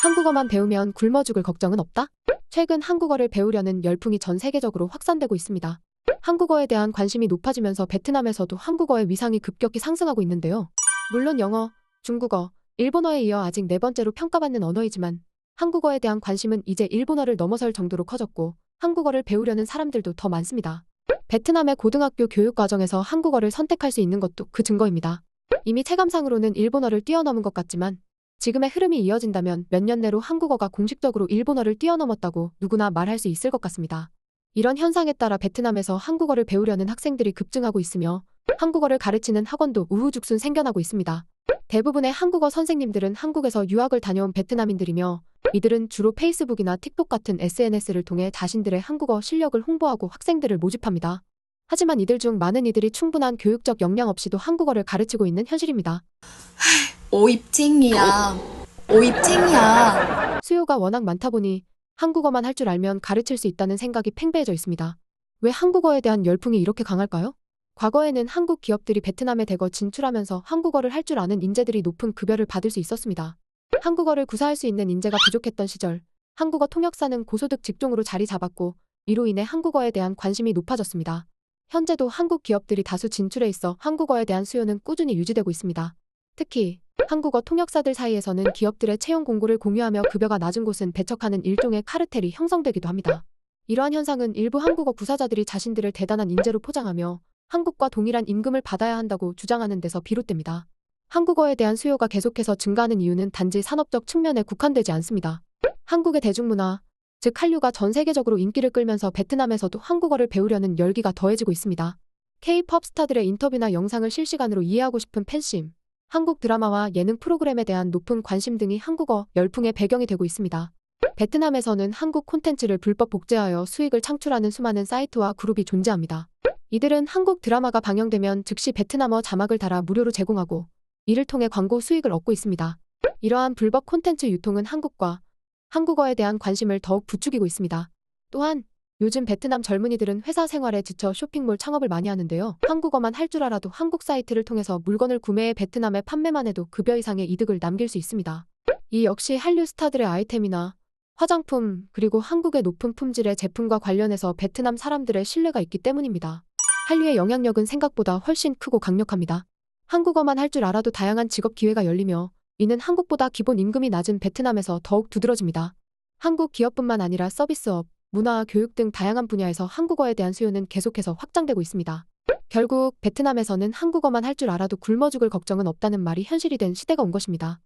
한국어만 배우면 굶어 죽을 걱정은 없다? 최근 한국어를 배우려는 열풍이 전 세계적으로 확산되고 있습니다. 한국어에 대한 관심이 높아지면서 베트남에서도 한국어의 위상이 급격히 상승하고 있는데요. 물론 영어, 중국어, 일본어에 이어 아직 네 번째로 평가받는 언어이지만 한국어에 대한 관심은 이제 일본어를 넘어설 정도로 커졌고 한국어를 배우려는 사람들도 더 많습니다. 베트남의 고등학교 교육 과정에서 한국어를 선택할 수 있는 것도 그 증거입니다. 이미 체감상으로는 일본어를 뛰어넘은 것 같지만 지금의 흐름이 이어진다면 몇 년 내로 한국어가 공식적으로 일본어를 뛰어넘었다고 누구나 말할 수 있을 것 같습니다. 이런 현상에 따라 베트남에서 한국어를 배우려는 학생들이 급증하고 있으며 한국어를 가르치는 학원도 우후죽순 생겨나고 있습니다. 대부분의 한국어 선생님들은 한국에서 유학을 다녀온 베트남인들이며 이들은 주로 페이스북이나 틱톡 같은 SNS를 통해 자신들의 한국어 실력을 홍보하고 학생들을 모집합니다. 하지만 이들 중 많은 이들이 충분한 교육적 역량 없이도 한국어를 가르치고 있는 현실입니다. 오입쟁이야. 오입쟁이야. 수요가 워낙 많다 보니 한국어만 할 줄 알면 가르칠 수 있다는 생각이 팽배해져 있습니다. 왜 한국어에 대한 열풍이 이렇게 강할까요? 과거에는 한국 기업들이 베트남에 대거 진출하면서 한국어를 할 줄 아는 인재들이 높은 급여를 받을 수 있었습니다. 한국어를 구사할 수 있는 인재가 부족했던 시절, 한국어 통역사는 고소득 직종으로 자리 잡았고 이로 인해 한국어에 대한 관심이 높아졌습니다. 현재도 한국 기업들이 다수 진출해 있어 한국어에 대한 수요는 꾸준히 유지되고 있습니다. 특히 한국어 통역사들 사이에서는 기업들의 채용 공고를 공유하며 급여가 낮은 곳은 배척하는 일종의 카르텔이 형성되기도 합니다. 이러한 현상은 일부 한국어 구사자들이 자신들을 대단한 인재로 포장하며 한국과 동일한 임금을 받아야 한다고 주장하는 데서 비롯됩니다. 한국어에 대한 수요가 계속해서 증가하는 이유는 단지 산업적 측면에 국한되지 않습니다. 한국의 대중문화, 즉 한류가 전 세계적으로 인기를 끌면서 베트남에서도 한국어를 배우려는 열기가 더해지고 있습니다. K-팝 스타들의 인터뷰나 영상을 실시간으로 이해하고 싶은 팬심, 한국 드라마와 예능 프로그램에 대한 높은 관심 등이 한국어 열풍의 배경이 되고 있습니다. 베트남에서는 한국 콘텐츠를 불법 복제하여 수익을 창출하는 수많은 사이트와 그룹이 존재합니다. 이들은 한국 드라마가 방영되면 즉시 베트남어 자막을 달아 무료로 제공하고 이를 통해 광고 수익을 얻고 있습니다. 이러한 불법 콘텐츠 유통은 한국과 한국어에 대한 관심을 더욱 부추기고 있습니다. 또한 요즘 베트남 젊은이들은 회사 생활에 지쳐 쇼핑몰 창업을 많이 하는데요. 한국어만 할 줄 알아도 한국 사이트를 통해서 물건을 구매해 베트남에 판매만 해도 급여 이상의 이득을 남길 수 있습니다. 이 역시 한류 스타들의 아이템이나 화장품 그리고 한국의 높은 품질의 제품과 관련해서 베트남 사람들의 신뢰가 있기 때문입니다. 한류의 영향력은 생각보다 훨씬 크고 강력합니다. 한국어만 할 줄 알아도 다양한 직업 기회가 열리며 이는 한국보다 기본 임금이 낮은 베트남에서 더욱 두드러집니다. 한국 기업뿐만 아니라 서비스업, 문화, 교육 등 다양한 분야에서 한국어에 대한 수요는 계속해서 확장되고 있습니다. 결국 베트남에서는 한국어만 할 줄 알아도 굶어 죽을 걱정은 없다는 말이 현실이 된 시대가 온 것입니다.